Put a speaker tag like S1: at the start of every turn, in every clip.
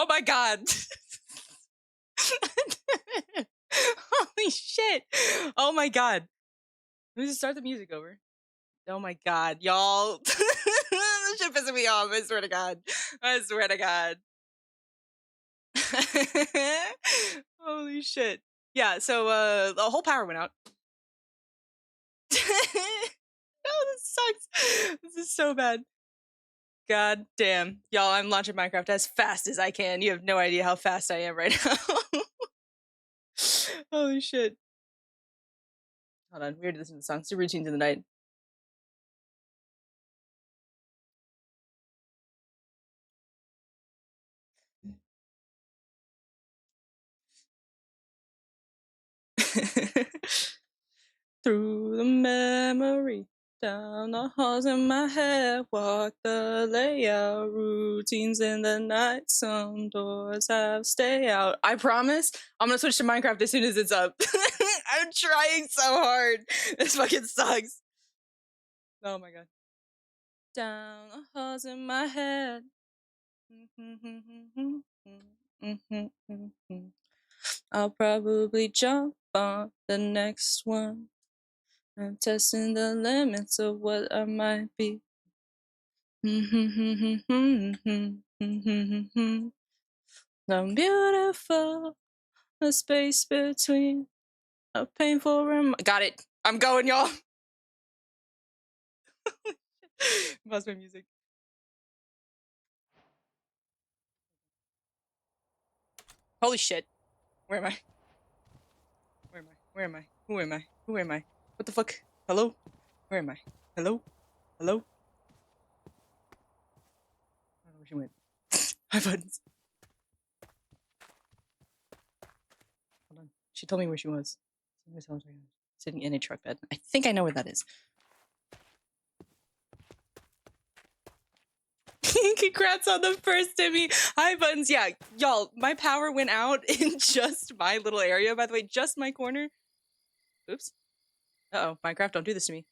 S1: Oh my god. Holy shit. Oh my god. Let me just start the music over. Oh my god, y'all. This shit pissing me off. I swear to god. I swear to god. Holy shit. Yeah, so the whole power went out. No, this sucks. This is so bad. God damn. Y'all, I'm launching Minecraft as fast as I can. You have no idea how fast I am right now. Holy shit. Hold on, we already listened to the song. It's the routines of the night. Through the memory, down the halls in my head, walk the layout, routines in the night, some doors have stay out. I promise I'm gonna switch to Minecraft as soon as it's up. I'm trying so hard. This fucking sucks. Oh my god. Down the halls in my head. I'll probably jump on the next one. I'm testing the limits of what I might be. I'm beautiful, a space between a painful got it. I'm going, y'all. Pause my music. Holy shit. Where am I? Where am I? Where am I? Who am I? Who am I? What the fuck? Hello? Where am I? Hello? Hello? I don't know where she went. Hi, buttons. Hold on. She told me where she was. Sitting in a truck bed. I think I know where that is. Congrats on the first Timmy. Hi, buttons. Yeah, y'all, my power went out in just my little area, by the way, just my corner. Oops. Uh-oh, Minecraft, don't do this to me.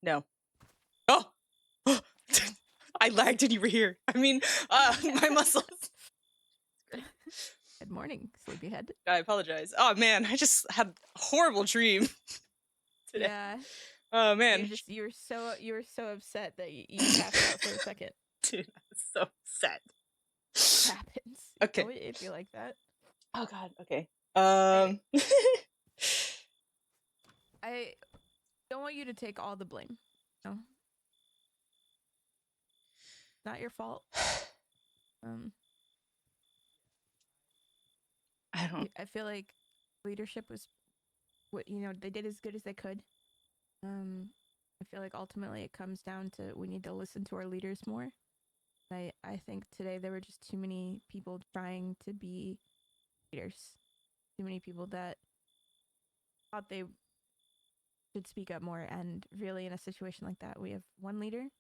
S1: No. Oh! I lagged and you were here. I mean, my muscles.
S2: Good morning, sleepyhead.
S1: I apologize. Oh man, I just had a horrible dream today.
S2: Yeah.
S1: Oh man.
S2: You were so upset that you passed out for a second.
S1: Dude, I was so upset.
S2: It happens.
S1: Okay.
S2: Oh, if you like that.
S1: Oh god, okay.
S2: I don't want you to take all the blame. No. Not your fault. I feel like leadership was what they did as good as they could. I feel like ultimately it comes down to we need to listen to our leaders more. I think today there were just too many people trying to be leaders. Too many people that thought they should speak up more, and really in a situation like that we have one leader and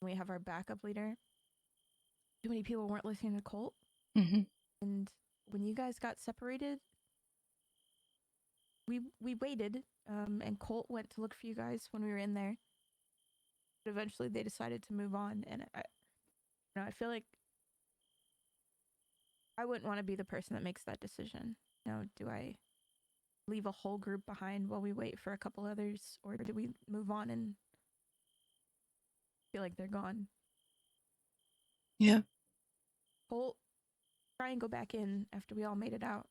S2: we have our backup leader. Too many people weren't listening to Colt. And when you guys got separated, we waited, and Colt went to look for you guys when we were in there, but eventually they decided to move on. And I feel like I wouldn't want to be the person that makes that decision. Do I leave a whole group behind while we wait for a couple others, or do we move on and feel like they're gone?
S1: Yeah.
S2: Colt, try and go back in after we all made it out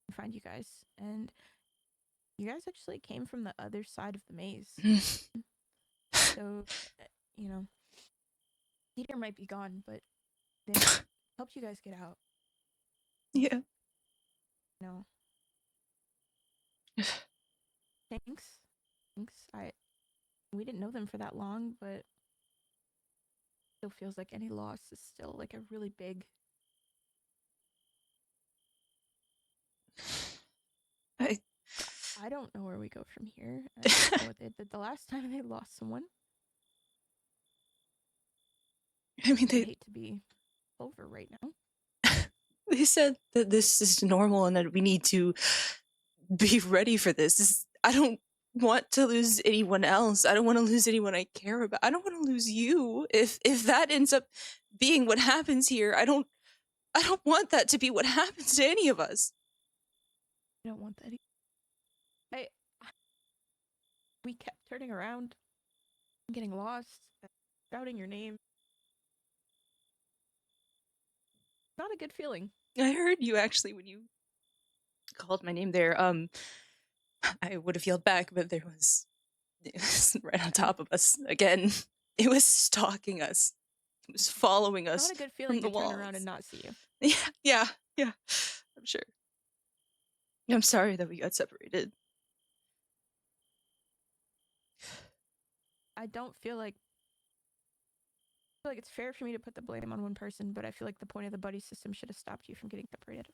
S2: and find you guys. And you guys actually came from the other side of the maze. So, Peter might be gone, but they helped you guys get out.
S1: Yeah.
S2: No. Thanks. We didn't know them for that long, but it still feels like any loss is still like a really big. I don't know where we go from here. I don't know what they did the last time they lost someone.
S1: I mean, they
S2: hate to be over right now.
S1: They said that this is normal and that we need to be ready for this. I don't want to lose anyone else. I don't want to lose anyone I care about. I don't want to lose you. If that ends up being what happens here, I don't I don't want that to be what happens to any of us.
S2: I don't want that. We kept turning around, getting lost, shouting your name. Not a good feeling.
S1: I heard you actually when you called my name there. I would have yelled back, but it was right on top of us again. It was stalking us. It was following us
S2: Not a good
S1: from
S2: feeling
S1: the
S2: to turn
S1: walls.
S2: around and not see you.
S1: Yeah. I'm sure. I'm sorry that we got separated.
S2: I don't feel like it's fair for me to put the blame on one person, but I feel like the point of the buddy system should have stopped you from getting separated.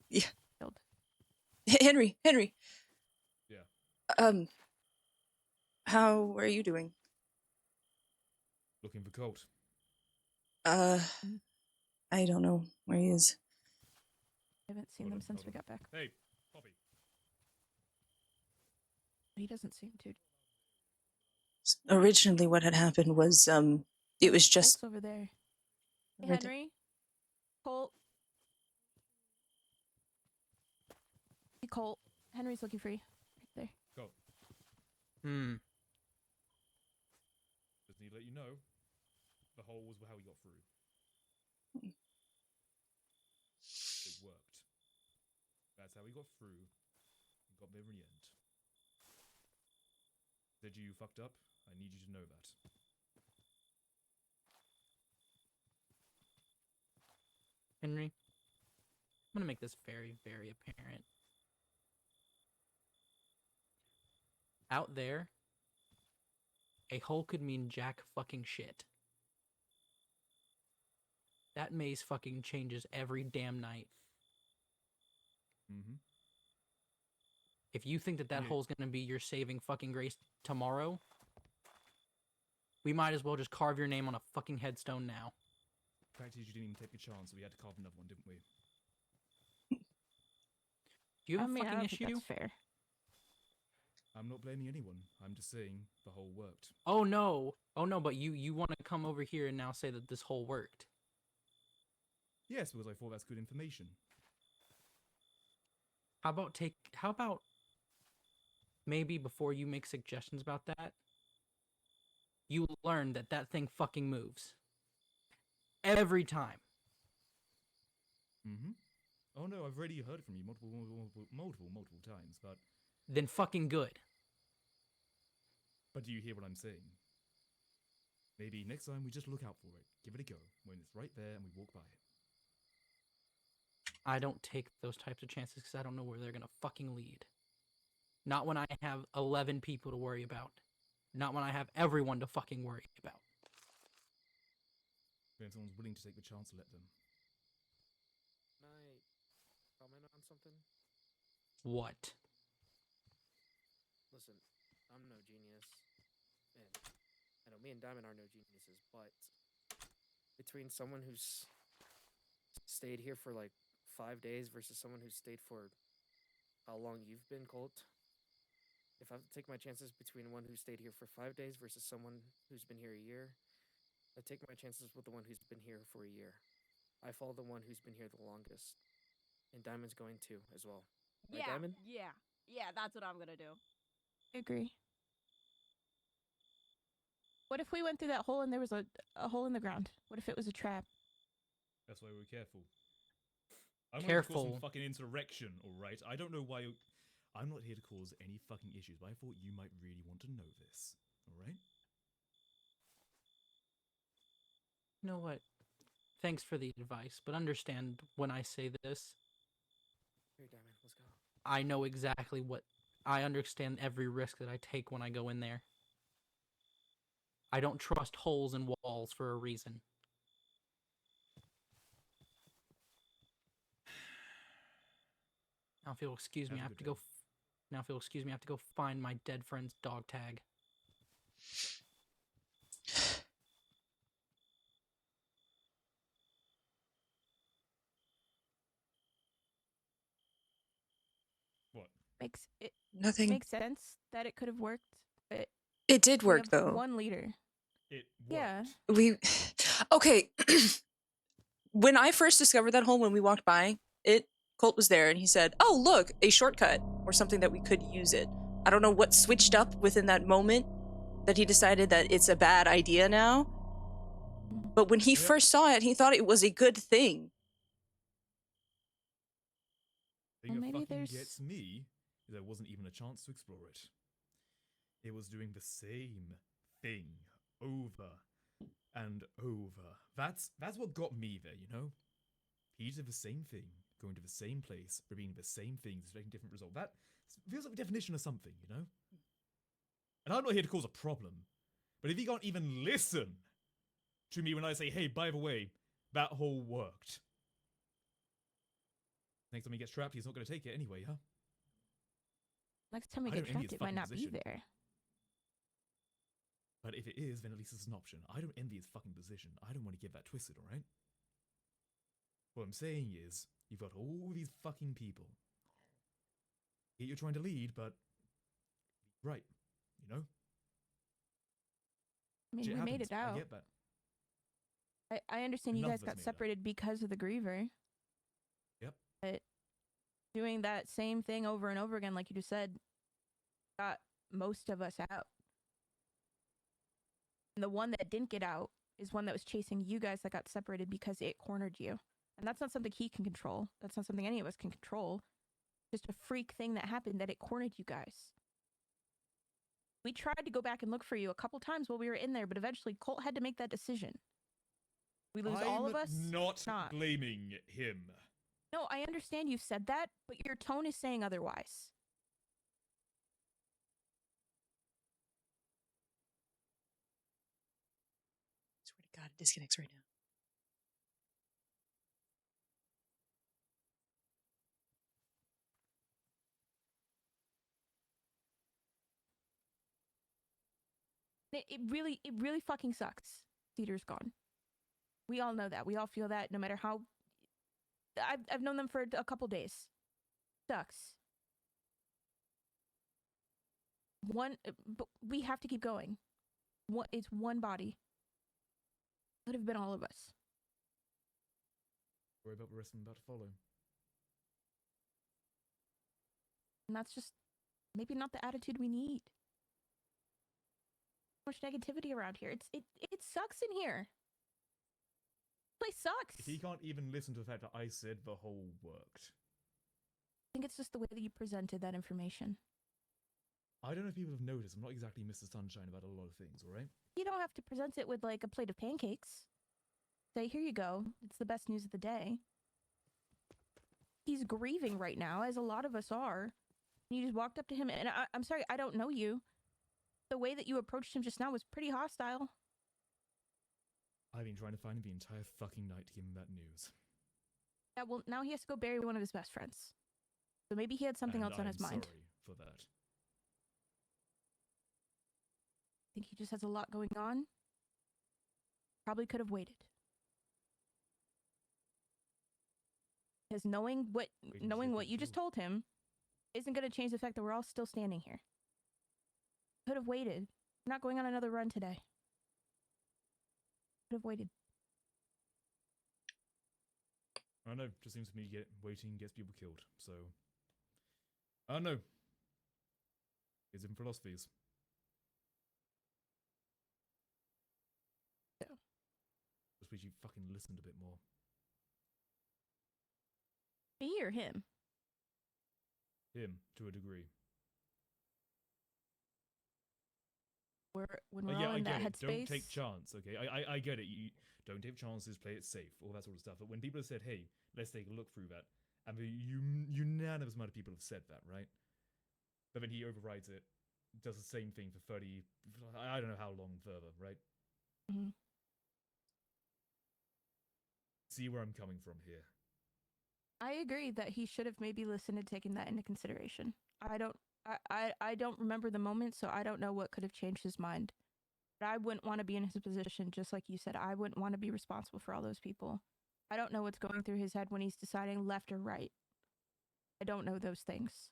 S1: Yeah.
S2: Killed.
S1: Henry.
S3: Yeah.
S1: How are you doing?
S3: Looking for Colt.
S1: I don't know where he is.
S2: I haven't seen them since we got back.
S3: Hey, Poppy.
S2: He doesn't seem to.
S1: Originally, what had happened was, it was just
S2: Colt's over there. Hey,
S1: over there.
S2: Henry. Colt. Hey, Colt. Henry's looking for you. Right there.
S3: Colt. Just need to let you know, the hole was how we got through. It worked. That's how we got through. And got there in the end. Said you fucked up. I need you to know that.
S4: Henry, I'm gonna make this very, very apparent. Out there, a hole could mean jack fucking shit. That maze fucking changes every damn night.
S3: Mm-hmm.
S4: If you think that
S3: Yeah.
S4: hole's gonna be your saving fucking grace tomorrow, we might as well just carve your name on a fucking headstone now.
S3: The fact is, you didn't even take a chance, so we had to carve another one, didn't we?
S4: Do you have
S2: I
S4: a
S2: mean, I
S4: fucking
S2: don't think
S4: issue?
S2: that's fair.
S3: I'm not blaming anyone. I'm just saying the hole worked.
S4: Oh no, but you want to come over here and now say that this hole worked.
S3: Yes, because I thought that's good information.
S4: How about maybe before you make suggestions about that, you learn that thing fucking moves. Every time.
S3: Mm-hmm. Oh no, I've already heard it from you multiple times, but...
S4: Then fucking good.
S3: But do you hear what I'm saying? Maybe next time we just look out for it, give it a go, when it's right there and we walk by it.
S4: I don't take those types of chances because I don't know where they're gonna fucking lead. Not when I have 11 people to worry about. Not when I have everyone to fucking worry about.
S3: If someone's willing to take the chance, let them.
S5: Can I comment on something?
S4: What?
S5: Listen, I'm no genius, and I know me and Diamond are no geniuses, but between someone who's stayed here for like 5 days versus someone who's stayed for how long you've been, Colt, if I have to take my chances between one who stayed here for 5 days versus someone who's been here a year, I take my chances with the one who's been here for a year. I follow the one who's been here the longest, and Diamond's going to as well. Right, Diamond?
S6: Yeah, that's what I'm gonna do.
S2: I agree. What if we went through that hole and there was a hole in the ground? What if it was a trap?
S3: That's why we're careful. I'm going to cause
S4: Careful.
S3: some fucking insurrection, alright? I don't know why... I'm not here to cause any fucking issues, but I thought you might really want to know this. Alright?
S4: You know what? Thanks for the advice, but understand when I say this,
S5: Here, Diamond, let's go.
S4: I know exactly what... I understand every risk that I take when I go in there. I don't trust holes in walls for a reason. Now if you'll excuse me, I
S3: Have a
S4: have to
S3: good
S4: go...
S3: day.
S4: Now if you'll excuse me, I have to go find my dead friend's dog tag.
S3: What?
S1: Nothing.
S2: Makes sense that it could have worked, but
S1: It did
S2: we
S1: work,
S2: have
S1: though.
S2: one leader.
S3: It worked.
S2: Yeah.
S1: We... Okay. when I first discovered that hole when we walked by it, Colt was there and he said, "Oh, look, a shortcut or something that we could use it." I don't know what switched up within that moment that he decided that it's a bad idea now. But when he
S3: Yep.
S1: first saw it, he thought it was a good thing.
S3: The thing
S2: Well,
S3: that
S2: maybe
S3: fucking
S2: there's-
S3: gets me is there wasn't even a chance to explore it. It was doing the same thing over and over. That's what got me there, you know? He did the same thing, going to the same place, repeating the same things, expecting different result. That feels like the definition of something, you know? And I'm not here to cause a problem, but if he can't even listen to me when I say, hey, by the way, that hole worked. Next time he gets trapped, he's not going to take it anyway, huh?
S2: Next time we
S3: I
S2: get
S3: don't envy
S2: trapped,
S3: his
S2: it might
S3: fucking
S2: not
S3: position.
S2: be there.
S3: But if it is, then at least it's an option. I don't envy his fucking position. I don't want to get that twisted, alright? What I'm saying is, you've got all these fucking people. You're trying to lead, but... Right, you know?
S2: I mean,
S3: Shit
S2: we made
S3: happens.
S2: it out.
S3: I get that.
S2: I understand you
S3: Enough
S2: guys
S3: of us
S2: got
S3: made it out.
S2: separated because of the griever.
S3: Yep.
S2: But doing that same thing over and over again, like you just said, got most of us out. And the one that didn't get out is one that was chasing you guys that got separated because it cornered you. And that's not something he can control. That's not something any of us can control. Just a freak thing that happened that it cornered you guys. We tried to go back and look for you a couple times while we were in there, but eventually Colt had to make that decision. We lose all of us?
S3: not
S2: Not.
S3: blaming him.
S2: No, I understand you've said that, but your tone is saying otherwise.
S1: I swear to God, it disconnects right now.
S2: It really fucking sucks. Cedar's gone. We all know that. We all feel that no matter how... I've known them for a couple days. Sucks. But we have to keep going. It's one body. Could have been all of us.
S3: Worry about the rest of them about to follow.
S2: And that's just maybe not the attitude we need. So much negativity around here. It sucks in here. This place sucks.
S3: If he can't even listen to the fact that I said the hole worked.
S2: I think it's just the way that you presented that information.
S3: I don't know if people have noticed, I'm not exactly Mr. Sunshine about a lot of things, alright?
S2: You don't have to present it with like a plate of pancakes. Say, here you go. It's the best news of the day. He's grieving right now, as a lot of us are. You just walked up to him, and I'm sorry, I don't know you. The way that you approached him just now was pretty hostile.
S3: I've been trying to find him the entire fucking night to give him that news.
S2: Yeah, well, now he has to go bury one of his best friends. So maybe he had something
S3: And
S2: else on his mind.
S3: sorry for that.
S2: I think he just has a lot going on. Probably could have waited. Because knowing what you just told him isn't going to change the fact that we're all still standing here. Could have waited. We're not going on another run today. Could have waited.
S3: I don't know, just seems to me waiting gets people killed, so... I don't know. Here's different philosophies.
S2: Yeah.
S3: Just wish you fucking listened a bit more.
S2: Me or him?
S3: Him, to a degree.
S2: When we're
S3: Yeah,
S2: all
S3: I
S2: in that
S3: get it.
S2: headspace.
S3: Don't take chance, okay? I get it. You don't take chances, play it safe, all that sort of stuff. But when people have said, hey, let's take a look through that, and the unanimous amount of people have said that, right? But then he overrides it, does the same thing for 30, I don't know how long further, right?
S2: Mm-hmm.
S3: See where I'm coming from here.
S2: I agree that he should have maybe listened and taken that into consideration. I don't remember the moment, so I don't know what could have changed his mind. But I wouldn't want to be in his position, just like you said. I wouldn't want to be responsible for all those people. I don't know what's going through his head when he's deciding left or right. I don't know those things.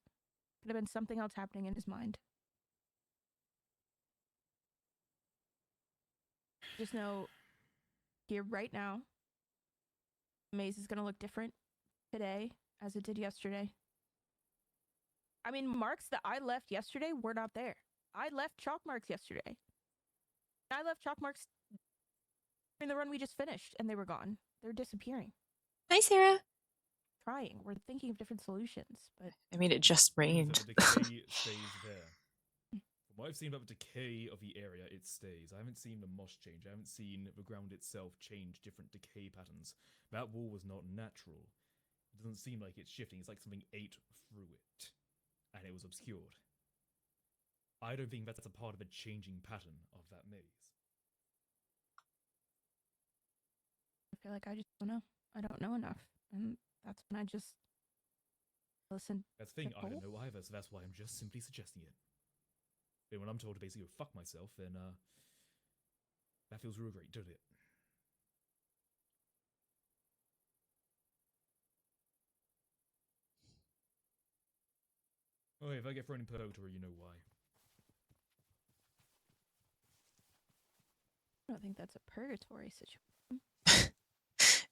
S2: Could have been something else happening in his mind. Just know, here right now, maze is going to look different today as it did yesterday. I mean, marks that I left yesterday were not there. I left chalk marks yesterday. I left chalk marks during the run we just finished, and they were gone. They're disappearing.
S1: Hi, Sarah.
S2: We're thinking of different solutions, but
S1: I mean, it just
S3: So
S1: rained.
S3: the decay stays there. From what I've seen about the decay of the area, it stays. I haven't seen the moss change. I haven't seen the ground itself change different decay patterns. That wall was not natural. It doesn't seem like it's shifting. It's like something ate through it, and it was obscured. I don't think that's a part of a changing pattern of that maze.
S2: I feel like I just don't know. I don't know enough, and that's when I just listen.
S3: That's the thing,
S2: to
S3: I don't
S2: Cole.
S3: know either, so that's why I'm just simply suggesting it. But when I'm told to basically go fuck myself, then that feels real great, doesn't it? Oh, if I get thrown in purgatory, you know why.
S2: I don't think that's a purgatory situation.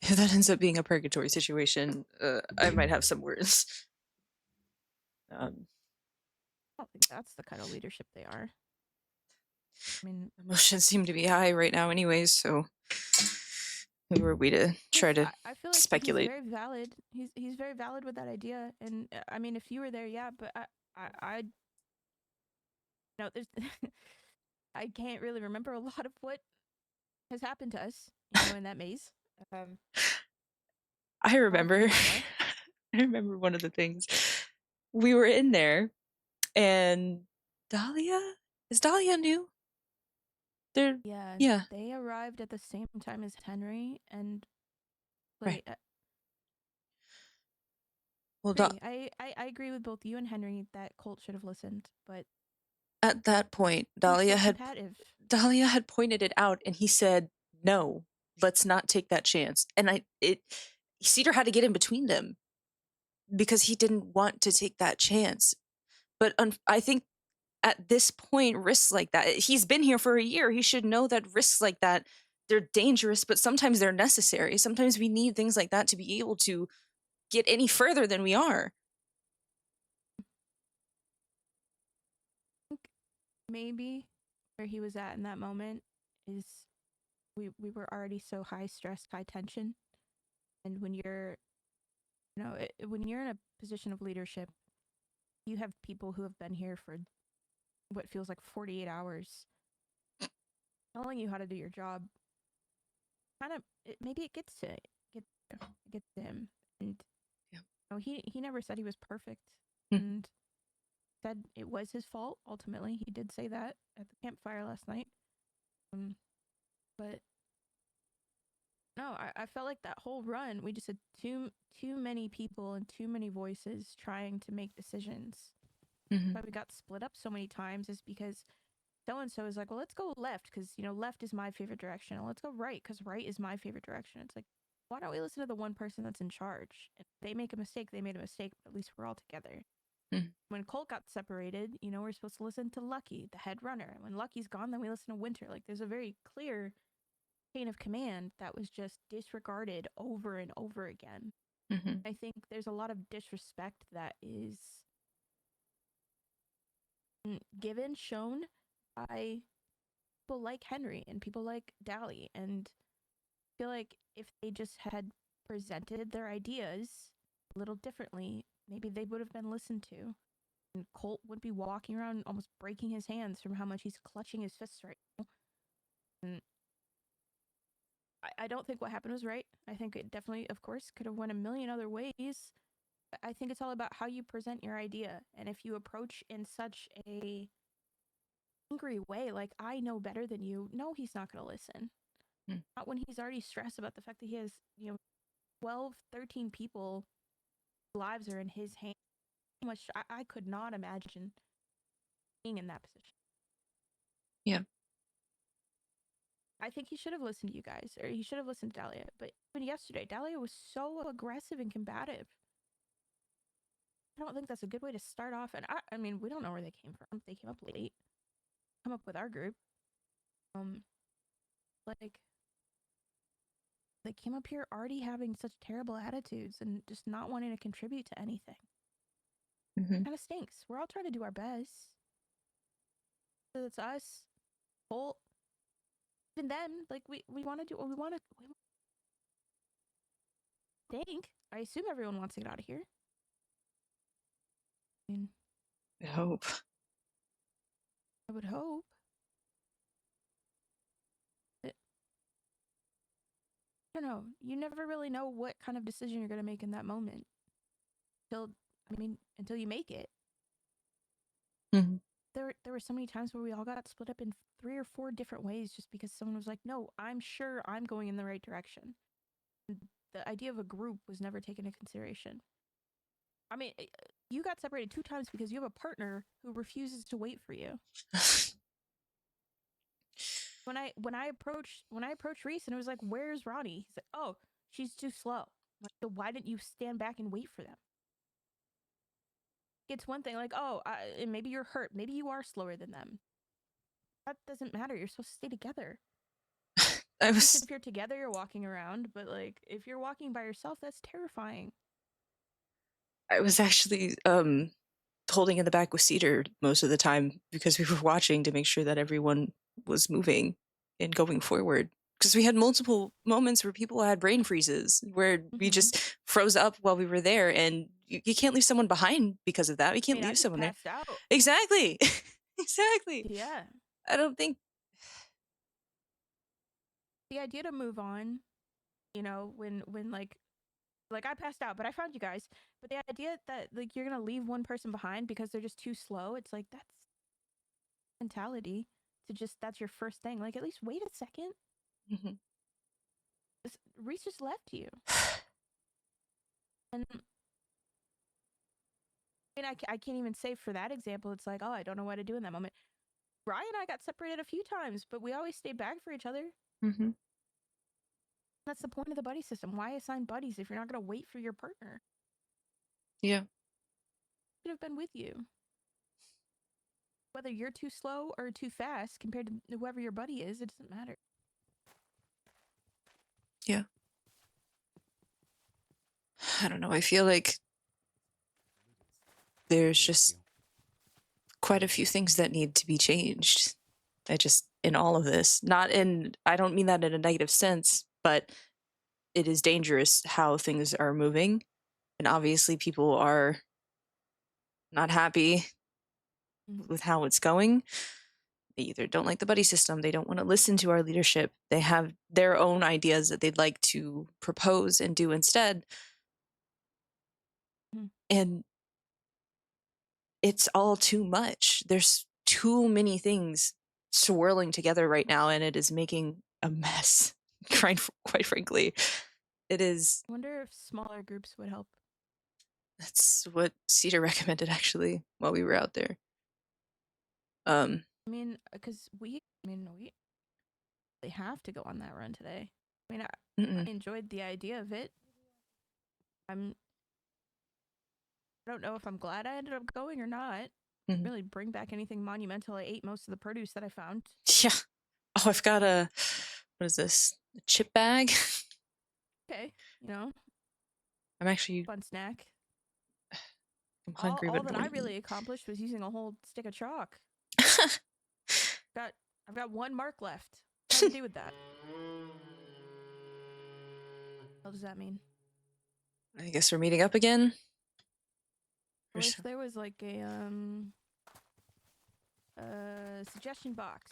S1: If that ends up being a purgatory situation, I might have some words.
S2: I don't think that's the kind of leadership they are. I mean,
S1: Emotions seem to be high right now, anyways. So, who are we to try to
S2: I feel like
S1: speculate?
S2: he's very valid. He's very valid with that idea, and I mean, if you were there, yeah, but I you know, there's I can't really remember a lot of what has happened to us, you know, in that maze.
S1: I remember.
S2: Why?
S1: I remember one of the things. We were in there, and is Dahlia new? Yeah.
S2: They arrived at the same time as Henry, and
S1: Right.
S2: like,
S1: Well,
S2: I agree with both you and Henry that Colt should have listened, but
S1: at that point,
S2: he's
S1: Dahlia
S2: so
S1: had
S2: competitive.
S1: pointed it out, and he said, "No, let's not take that chance." And Cedar had to get in between them because he didn't want to take that chance. But I think at this point, risks like that, he's been here for a year. He should know that risks like that, they're dangerous, but sometimes they're necessary. Sometimes we need things like that to be able to get any further than we are.
S2: I think maybe where he was at in that moment is we were already so high stress, high tension, and when you're when you're in a position of leadership, you have people who have been here for what feels like 48 hours telling you how to do your job. Kind of maybe it gets to him, and
S1: Yeah.
S2: he never said he was perfect,
S1: Hmm.
S2: and said it was his fault. Ultimately, he did say that at the campfire last night. But no, I felt like that whole run we just had too many people and too many voices trying to make decisions.
S1: Mhm.
S2: Why we got split up so many times is because so and so is like, well, let's go left because left is my favorite direction, and let's go right because right is my favorite direction. It's like, why don't we listen to the one person that's in charge? If they make a mistake, they made a mistake, but at least we're all together.
S1: Mhm.
S2: When Colt got separated, we're supposed to listen to Lucky, the head runner. And when Lucky's gone, then we listen to Winter. Like, there's a very clear chain of command that was just disregarded over and over again.
S1: Mhm.
S2: I think there's a lot of disrespect that is shown by people like Henry and people like Dally, and I feel like if they just had presented their ideas a little differently, maybe they would have been listened to. And Colt would be walking around almost breaking his hands from how much he's clutching his fists right now. And I don't think what happened was right. I think it definitely, of course, could have went a million other ways. But I think it's all about how you present your idea. And if you approach in such a angry way, like, I know better than you, no, he's not going to listen. Not when he's already stressed about the fact that he has, 12, 13 people lives are in his hands. Much I could not imagine being in that position.
S1: Yeah.
S2: I think he should have listened to you guys, or he should have listened to Dahlia. But even yesterday, Dahlia was so aggressive and combative. I don't think that's a good way to start off. And I mean, we don't know where they came from. They came up late. Come up with our group. Like, they came up here already having such terrible attitudes and just not wanting to contribute to anything.
S1: Mhm.
S2: Kind of stinks. We're all trying to do our best. So it's us, Holt, even them. Like we want to do what we want to. Think. I assume everyone wants to get out of here. I mean,
S1: I hope.
S2: I would hope. I don't know. You never really know what kind of decision you're going to make in that moment. Until you make it.
S1: Mhm.
S2: There were so many times where we all got split up in 3 or 4 different ways just because someone was like, "No, I'm sure I'm going in the right direction." And the idea of a group was never taken into consideration. I mean, you got separated 2 times because you have a partner who refuses to wait for you. When I approached Reese and it was like, "Where's Ronnie?" He's like, "Oh, she's too slow." I'm like, so why didn't you stand back and wait for them? It's one thing like, "Oh, and maybe you're hurt. Maybe you are slower than them." That doesn't matter. You're supposed to stay together.
S1: I
S2: At least
S1: was
S2: if you're together, you're walking around. But like, if you're walking by yourself, that's terrifying.
S1: actually holding in the back with Cedar most of the time because we were watching to make sure that everyone was moving and going forward. Because we had multiple moments where people had brain freezes, where we
S2: Mhm.
S1: just froze up while we were there, and you can't leave someone behind because of that. You
S2: I
S1: can't
S2: mean, I
S1: leave
S2: just
S1: someone there.
S2: passed out.
S1: Exactly. Exactly.
S2: Yeah.
S1: I don't think.
S2: The idea to move on, when like I passed out, but I found you guys. But the idea that like you're gonna leave one person behind because they're just too slow, it's like that's mentality to just that's your first thing. Like at least wait a second.
S1: Mhm.
S2: Reese just left you, and I mean I can't even say for that example. It's like, oh, I don't know what to do in that moment. Ryan and I got separated a few times, but we always stayed back for each other.
S1: Mhm.
S2: That's the point of the buddy system. Why assign buddies if you're not gonna wait for your partner?
S1: Yeah.
S2: Should have been with you. Whether you're too slow or too fast compared to whoever your buddy is, it doesn't matter.
S1: Yeah. I don't know. I feel like there's just quite a few things that need to be changed. In all of this, I don't mean that in a negative sense, but it is dangerous how things are moving. And obviously people are not happy with how it's going. They either don't like the buddy system, they don't want to listen to our leadership, they have their own ideas that they'd like to propose and do instead. And it's all too much. There's too many things swirling together right now, and it is making a mess. Quite frankly, it is.
S2: I wonder if smaller groups would help.
S1: That's what Cedar recommended actually while we were out there.
S2: I mean, because we they have to go on that run today. I mean, I enjoyed the idea of it. I don't know if I'm glad I ended up going or not. Really bring back anything monumental. I ate most of the produce that I found.
S1: Yeah. Oh, I've got what is this? A chip bag?
S2: Okay,
S1: I'm actually
S2: fun snack.
S1: I'm hungry,
S2: All
S1: but
S2: that
S1: I
S2: I
S1: want to
S2: really accomplished was using a whole stick of chalk.
S1: eat.
S2: I've got 1 mark left. What do I do with that? What does that mean?
S1: I guess we're meeting up again.
S2: I wish there was like a suggestion box.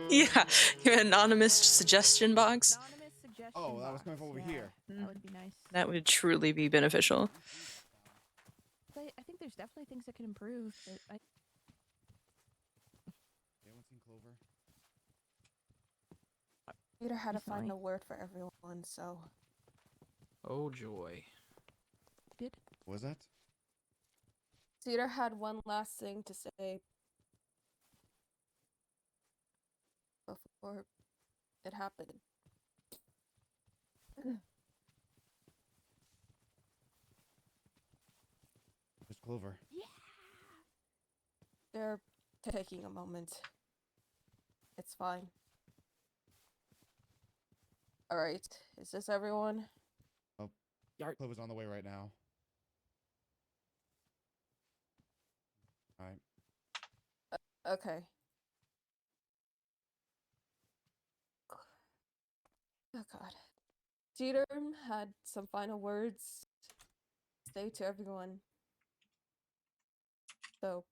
S1: Yeah, your anonymous suggestion box.
S2: Anonymous suggestion
S7: Oh, that was
S2: box.
S7: coming from over here.
S2: That would be nice.
S1: That would truly be beneficial.
S2: I think there's definitely things that can improve, but
S7: Anyone seen Clover?
S6: Peter had to find
S2: Recently.
S6: a word for everyone, so
S4: Oh joy.
S2: Good.
S7: What was that?
S6: Cedar had one last thing to say before it happened.
S7: Just Clover.
S6: Yeah. They're taking a moment. It's fine. Alright, is this everyone?
S5: Yar-
S7: Clover's on the way right now. Alright.
S6: Okay. Oh god. Jeter had some final words to say to everyone. So,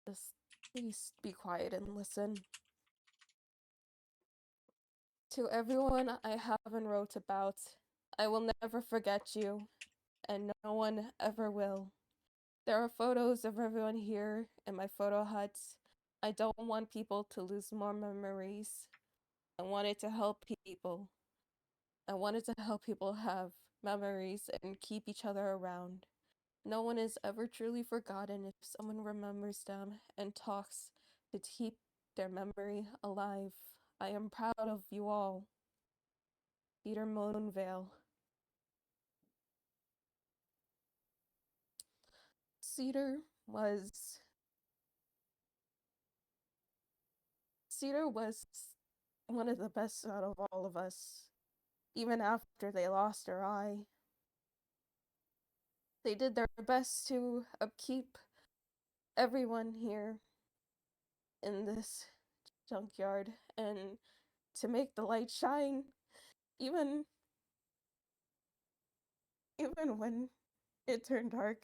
S6: just please be quiet and listen. To everyone I haven't wrote about, I will never forget you, and no one ever will. There are photos of everyone here in my photo hut. I don't want people to lose more memories. I wanted to help people. I wanted to help people have memories and keep each other around. No one is ever truly forgotten if someone remembers them and talks to keep their memory alive. I am proud of you all. Peter Moonvale. Cedar was Cedar was one of the best out of all of us. Even after they lost their eye, they did their best to upkeep everyone here in this junkyard and to make the light shine even even when it turned dark.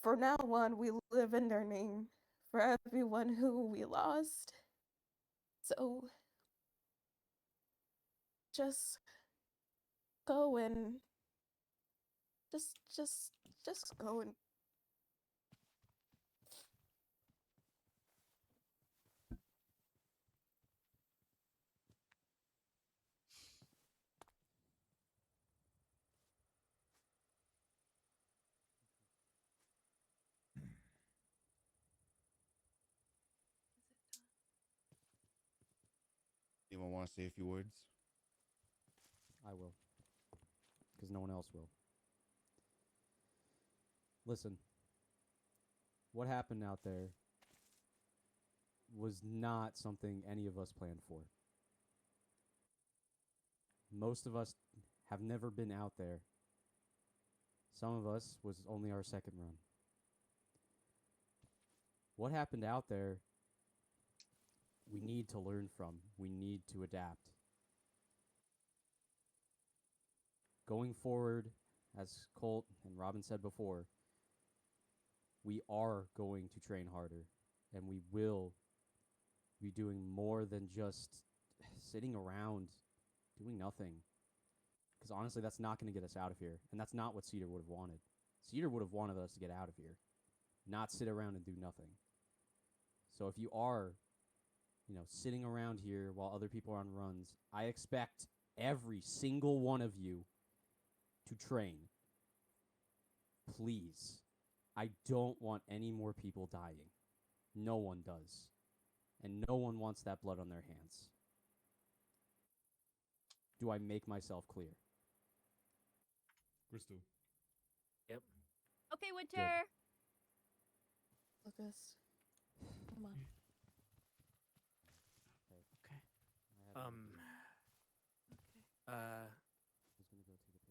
S6: For now on, we live in their name for everyone who we lost. So just go and just go and
S7: Anyone want to say a few words?
S8: I will. Because no one else will. Listen. What happened out there was not something any of us planned for. Most of us have never been out there. Some of us was only our second run. What happened out there, we need to learn from. We need to adapt. Going forward, as Colt and Robin said before, we are going to train harder, and we will be doing more than just sitting around doing nothing. Because honestly, that's not going to get us out of here, and that's not what Cedar would have wanted. Cedar would have wanted us to get out of here, not sit around and do nothing. So if you are, sitting around here while other people are on runs, I expect every single one of you to train. Please. I don't want any more people dying. No one does. And no one wants that blood on their hands. Do I make myself clear?
S3: Crystal.
S5: Yep.
S2: Okay, Winter.
S6: Lucas. Come on.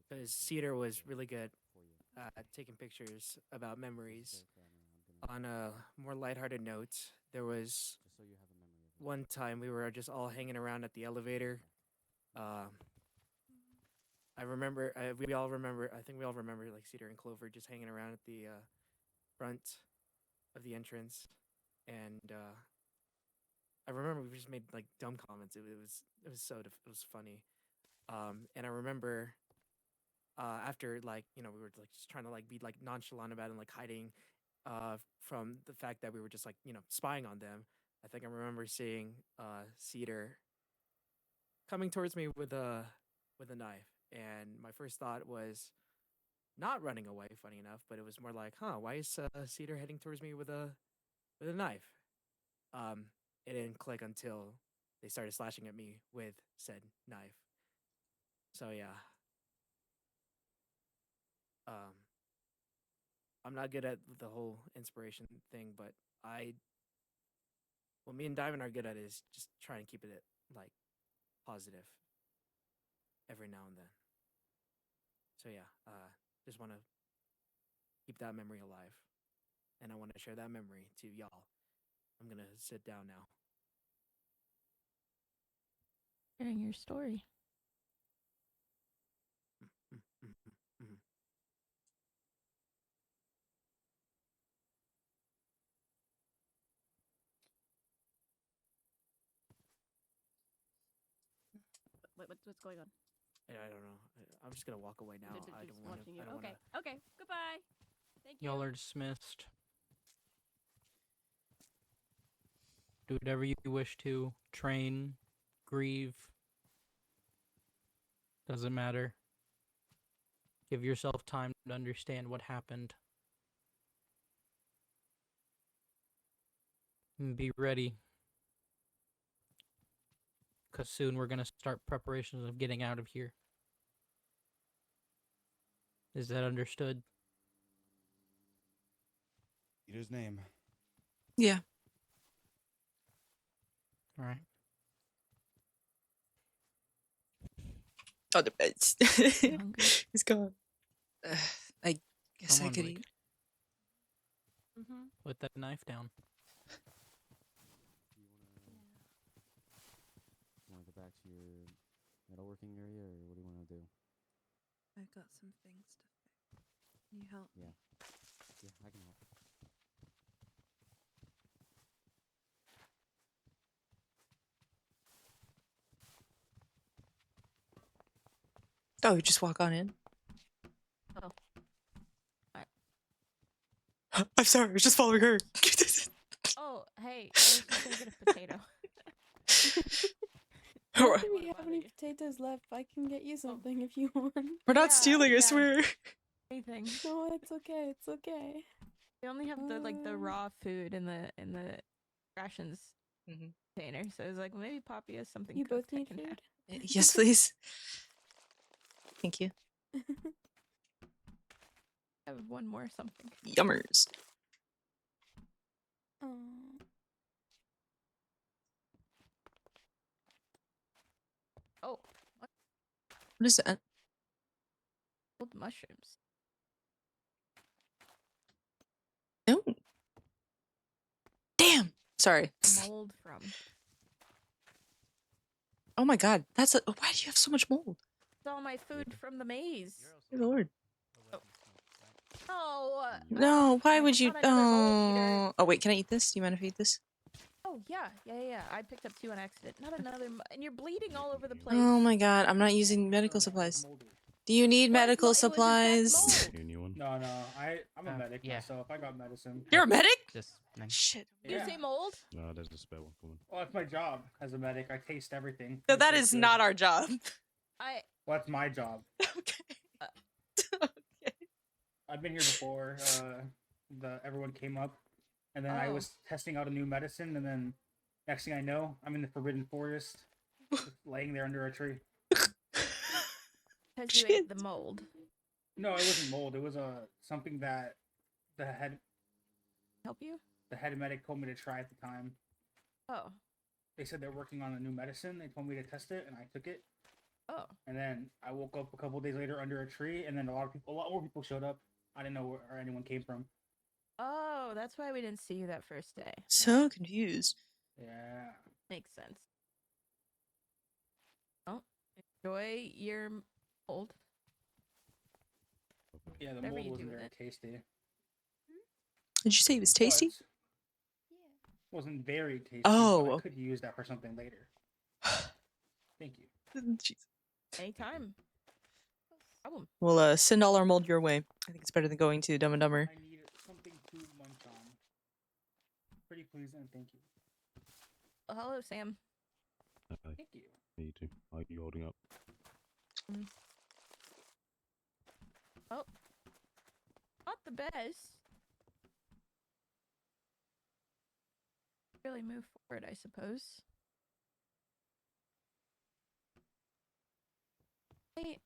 S5: Because Cedar was really good at taking pictures about memories. On a more lighthearted note, there was one time we were just all hanging around at the elevator. I remember, we all remember, I think we all remember like Cedar and Clover just hanging around at the front of the entrance. And I remember we just made like dumb comments. It was funny. And I remember after like we were like just trying to like be like nonchalant about it and like hiding from the fact that we were just like spying on them. I think I remember seeing Cedar coming towards me with a knife, and my first thought was not running away. Funny enough, but it was more like, huh, why is Cedar heading towards me with a knife? Um, it didn't click until they started slashing at me with said knife. So yeah. I'm not good at the whole inspiration thing, but I what me and Diamond are good at is just trying to keep it like positive every now and then. So yeah, just want to keep that memory alive, and I want to share that memory to y'all. I'm gonna sit down now.
S2: Sharing your story.
S9: What's going on?
S5: I don't know. I'm just gonna walk away now. I
S9: Just
S5: don't want to.
S9: watching you.
S5: I don't
S9: Okay.
S5: wanna...
S9: Okay. Goodbye. Thank you.
S4: Y'all are dismissed. Do whatever you wish to. Train, grieve. Doesn't matter. Give yourself time to understand what happened. And be ready. Because soon we're going to start preparations of getting out of here. Is that understood?
S7: Peter's name.
S1: Yeah.
S4: All right.
S1: Oh, the beds.
S2: Hungry?
S1: He's gone. I guess
S4: Come
S1: I
S4: on,
S1: could
S4: Mike.
S1: eat.
S9: Mm-hmm.
S4: Put that knife down.
S8: You want to go back to your metalworking area, or what do you want to do?
S10: I've got some things to fix. Can you help me?
S8: Yeah, I can help.
S1: Oh, you just walk on in.
S9: Oh.
S1: I'm sorry, I was just following her.
S9: Oh, hey, I was just gonna get a potato.
S6: Not that
S9: What
S6: we have
S9: about
S6: any
S9: you?
S6: potatoes left. I can get you something if you want.
S1: We're not
S9: Yeah,
S1: stealing, I
S9: yeah.
S1: swear.
S9: Anything.
S6: No, it's okay. It's okay.
S2: We only have the raw food in the rations
S1: Mhm.
S2: container, so I was like, well, maybe Poppy has something.
S6: You both
S2: cooked I
S6: need
S2: can
S6: food?
S2: have.
S1: Yes, please. Thank you.
S2: I have one more something.
S1: Yummers.
S6: Oh.
S2: Oh,
S1: What is that?
S2: old mushrooms.
S1: Oh. Damn. Sorry.
S2: Mold from.
S1: Oh my god. That's a. Why do you have so much mold?
S2: It's all my food from the maze.
S1: Good lord.
S2: Oh.
S1: No, why
S2: I
S1: would you?
S2: found another mold eater.
S1: Oh. Oh, wait, can I eat this? Do you mind if I eat this?
S2: Oh yeah. I picked up 2 on accident. Not another, and you're bleeding all over the place.
S1: Oh my god, I'm not using medical supplies. Do you need medical supplies?
S11: Anyone?
S12: No, I'm a medic
S4: yeah.
S12: myself. I got medicine.
S1: You're a medic?
S4: Just
S1: Shit.
S2: You say mold?
S11: No, there's a spare one coming.
S12: Well, that's my job as a medic. I taste everything.
S1: No,
S12: Make
S1: that
S12: sure
S1: is
S12: it's good.
S1: not our job.
S12: Well, that's my job.
S1: Okay. Okay.
S12: I've been here before. Everyone came up, and then I
S2: Oh.
S12: was testing out a new medicine, and then next thing I know, I'm in the Forbidden Forest, just laying there under a tree.
S2: Because you ate the mold.
S12: No, it wasn't mold. It was something that the head
S2: Help you?
S12: medic told me to try at the time.
S2: Oh.
S12: They said they're working on a new medicine. They told me to test it, and I took it.
S2: Oh.
S12: And then I woke up a couple days later under a tree, and then a lot more people showed up. I didn't know where anyone came from.
S2: Oh, that's why we didn't see you that first day.
S1: So confused.
S12: Yeah.
S2: Makes sense. Oh, enjoy your mold.
S12: Yeah, the
S2: Whatever
S12: mold
S2: you do
S12: wasn't
S2: with
S12: very
S2: it.
S12: tasty.
S1: Did you say it was tasty?
S12: It wasn't very tasty.
S1: Oh,
S12: But I
S1: okay.
S12: could use that for something later. Thank you.
S1: Jeez.
S2: Anytime. Problem.
S1: We'll send all our mold your way. I think it's better than going to Dumb and Dumber.
S12: I need something to munch on. Pretty please and thank you.
S2: Oh, hello, Sam.
S11: Hi.
S12: Thank you.
S11: You too. How are you holding up?
S2: Oh. Not the best. Really move forward, I suppose. Hey.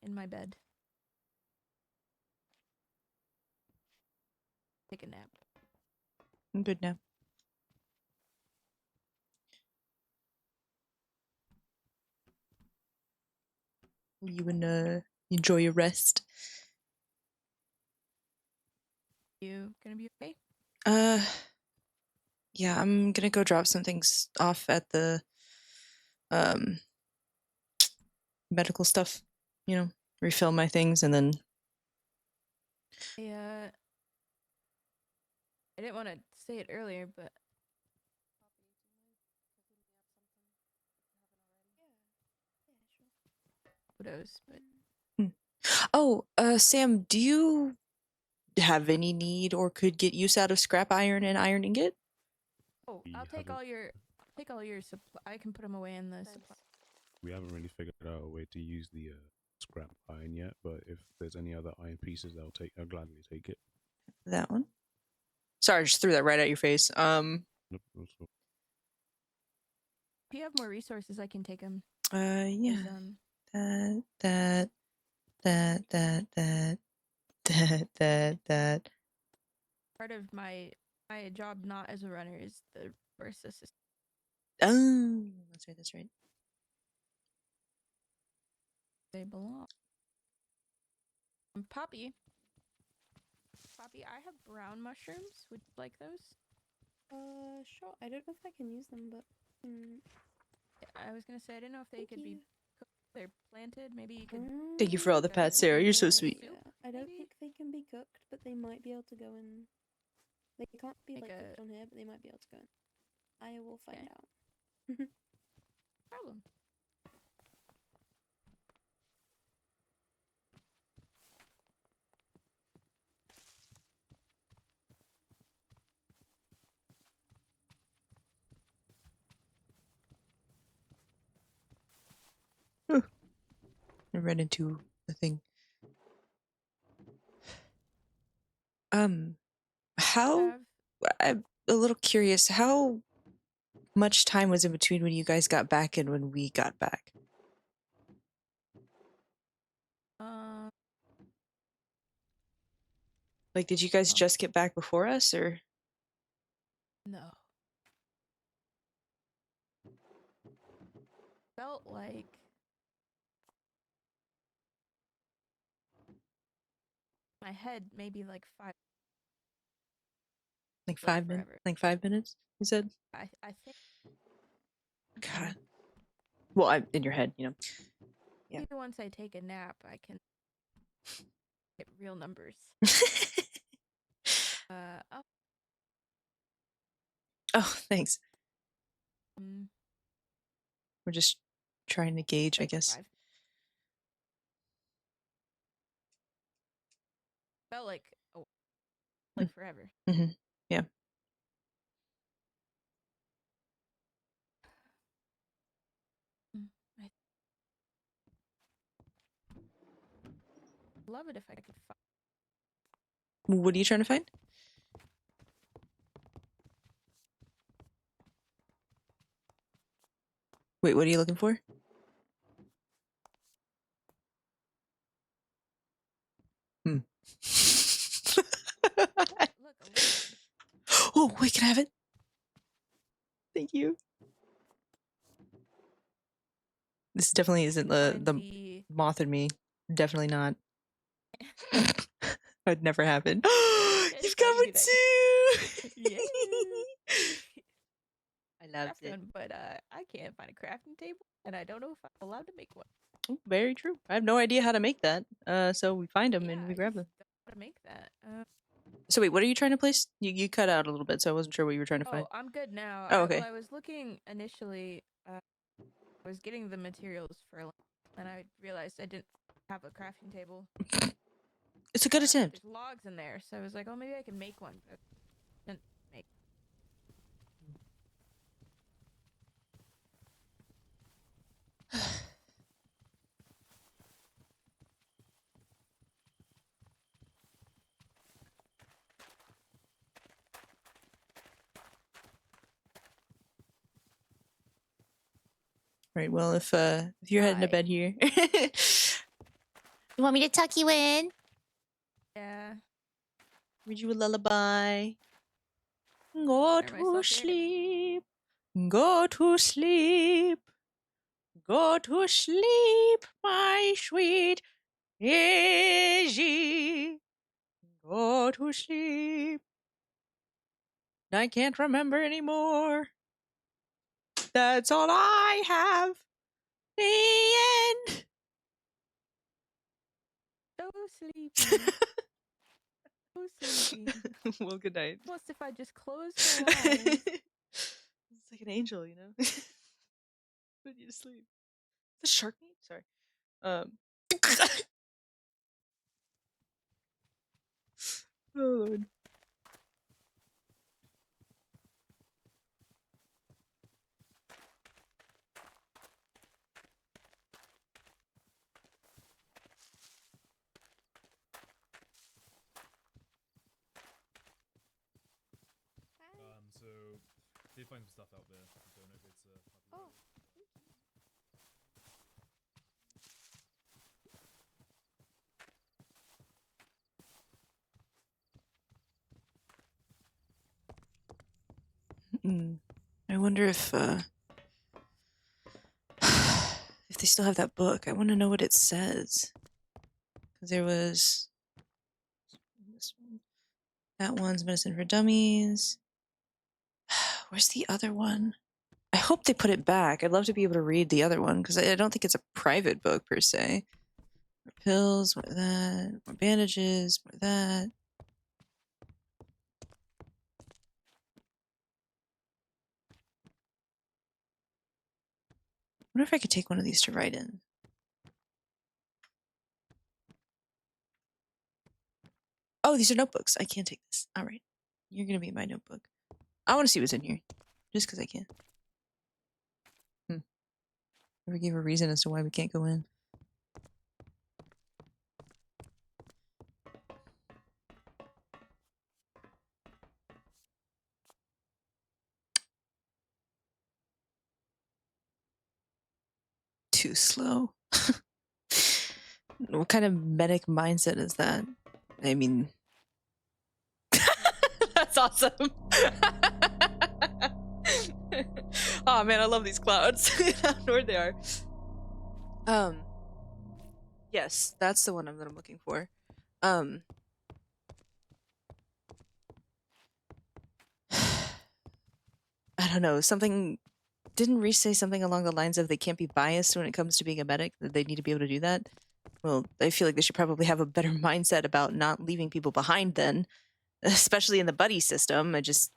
S2: In my bed. take a nap.
S1: I'm good now. You and enjoy your rest.
S2: You gonna be okay?
S1: Yeah, I'm gonna go drop some things off at the um medical stuff. You know, refill my things and then.
S2: I didn't want to say it earlier, but kudos. But
S1: Oh, Sam, do you have any need or could get use out of scrap iron and iron ingot?
S2: oh,
S11: We
S2: I'll take all your supply. I can put them away in the supply.
S11: We haven't really figured out a way to use the scrap iron yet, but if there's any other iron pieces, I'll gladly take it.
S1: That one. Sorry, I just threw that right at your face.
S11: Nope, that's cool.
S2: If you have more resources, I can take them.
S1: Yeah.
S2: 'Cause,
S1: That.
S2: part of my job, not as a runner, is the resource assistant.
S1: Oh, that's right.
S2: They belong. Poppy, I have brown mushrooms. Would you like those?
S6: Sure. I don't know if I can use them, but
S2: I was gonna say I didn't know if they could be cooked. They're planted. Maybe you could.
S1: Thank you for all the pats, Sarah. You're so sweet.
S6: Yeah, I don't think they can be cooked, but they might be able to go in. They can't be
S2: Like
S6: cooked on here, but they might be able to go in. I will find
S2: Okay.
S6: out.
S2: Problem.
S1: I ran into the thing. How? I'm a little curious. How much time was in between when you guys got back and when we got back? Like, did you guys just get back before us, or?
S2: No. Felt like my head maybe like 5.
S1: Like 5 minutes? Like 5 minutes? You said.
S2: I think.
S1: God. Well, I'm in your head, you know. Yeah.
S2: Maybe once I take a nap, I can get real numbers. Oh.
S1: Oh, thanks. We're just trying to gauge,
S2: like
S1: I guess.
S2: 5. Felt like forever.
S1: Mm-hmm. Yeah.
S2: I love it if I could find.
S1: What are you trying to find? Wait, what are you looking for? Oh, wait, can I have it? Thank you. This definitely isn't the moth in me. Definitely not. That'd never happen. You've got one too!
S2: Yeah.
S1: I loved it.
S2: But I can't find a crafting table, and I don't know if I'm allowed to make one.
S1: Oh, very true. I have no idea how to make that. So we find them and we grab them.
S2: How to make that?
S1: So wait, what are you trying to place? You cut out a little bit, so I wasn't sure what you were trying to find.
S2: Oh, I'm good now.
S1: Oh, okay.
S2: I was looking initially. I was getting the materials for, and I realized I didn't have a crafting table.
S1: It's a good attempt.
S2: There's logs in there, so I was like, oh, maybe I can make one. But I didn't make.
S1: Right. Well, if you're heading to bed here, you want me to tuck you in?
S2: Yeah.
S1: Read you a lullaby. Go
S2: Hear
S1: to
S2: myself
S1: sleep. Go to sleep. Go to sleep, my sweet Izzy. Go to sleep. I can't remember anymore. That's all I have. The end.
S2: So sleepy. So sleepy.
S1: Well, good night.
S2: Almost if I just closed my eyes.
S1: It's like an angel, you know? Put you to sleep. The shark meat? Sorry. Oh, Lord.
S3: So did find some stuff out there. Don't know if it's
S2: Oh.
S1: I wonder if if they still have that book. I want to know what it says. Because there was this one. That one's Medicine for Dummies. Where's the other one? I hope they put it back. I'd love to be able to read the other one because I don't think it's a private book per se. More pills, more that, more bandages, more that. I wonder if I could take one of these to write in. Oh, these are notebooks. I can't take this. All right. You're going to be my notebook. I want to see what's in here. Just because I can. Never gave a reason as to why we can't go in. Too slow. What kind of medic mindset is that? I mean, that's awesome. Oh man, I love these clouds. How ignored they are. Yes, that's the one that I'm looking for. I don't know. Something didn't Reese say something along the lines of they can't be biased when it comes to being a medic? That they need to be able to do that. Well, I feel like they should probably have a better mindset about not leaving people behind then, especially in the buddy system. I just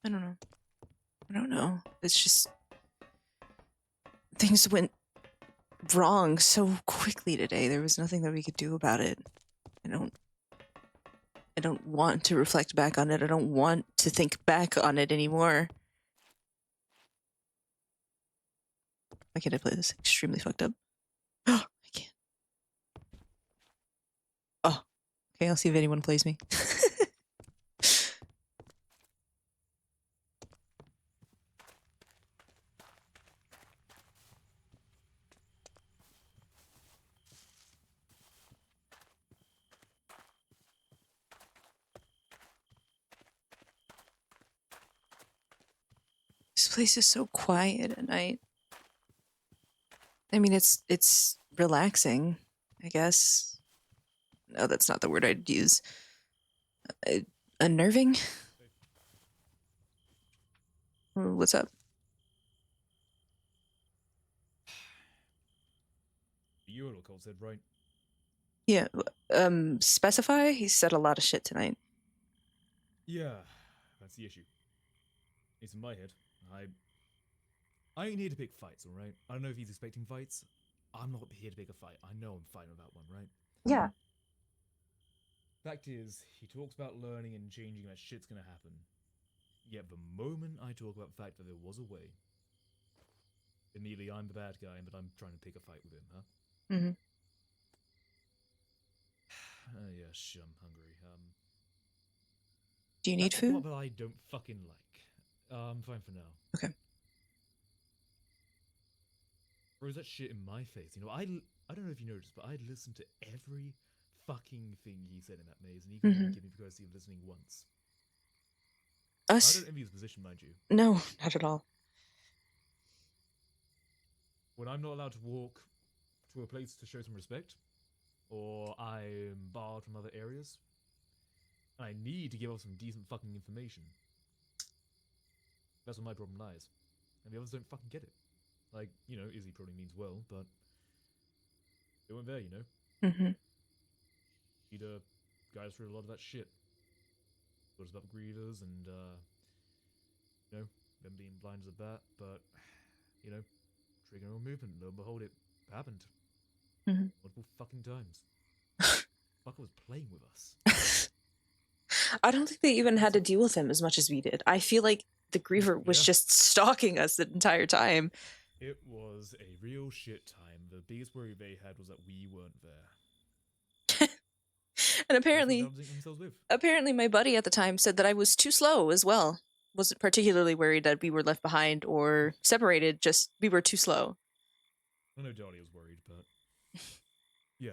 S1: I don't know. I don't know. It's just things went wrong so quickly today. There was nothing that we could do about it. I don't want to reflect back on it. I don't want to think back on it anymore. Why can't I play this? Extremely fucked up. Oh, I can't. Oh, okay. I'll see if anyone plays me. This place is so quiet at night. I mean, it's relaxing, I guess. No, that's not the word I'd use. Unnerving? What's up?
S3: You what Colt said, right?
S1: Yeah, specify? He said a lot of shit tonight.
S3: Yeah, that's the issue. It's in my head. I ain't here to pick fights, alright? I don't know if he's expecting fights. I'm not here to pick a fight. I know I'm fine without one, right?
S1: Yeah.
S3: Fact is, he talks about learning and changing that shit's gonna happen. Yet the moment I talk about the fact that there was a way, immediately I'm the bad guy and that I'm trying to pick a fight with him, huh?
S1: Mm-hmm.
S3: Yeah, I'm hungry.
S1: Do you need
S3: That's the
S1: food?
S3: part that I don't fucking like. Fine for now.
S1: Okay.
S3: Throws that shit in my face. You know, I don't know if you noticed, but I listened to every fucking thing he said in that maze, and he couldn't even give me the courtesy of listening once. I don't envy his position, mind you.
S1: No, not at all.
S3: When I'm not allowed to walk to a place to show some respect, or I'm barred from other areas, and I need to give off some decent fucking information, that's where my problem lies. And the others don't fucking get it. Like, you know, Izzy probably means well, but they weren't there, you know? Peter guys through a lot of that shit. Thought about greeters and, you know, them being blind as a bat, but, you know, triggering on movement, lo and behold, it happened. Multiple fucking times. Fucker was playing with us.
S1: I don't think they even had to deal with him as much as we did. I feel like the Griever was just stalking us the entire time.
S3: It was a real shit time. The biggest worry they had was that we weren't there.
S1: And apparently, my buddy at the time said that I was too slow as well. Wasn't particularly worried that we were left behind or separated, just we were too slow.
S3: I know Dottie was worried, but yeah.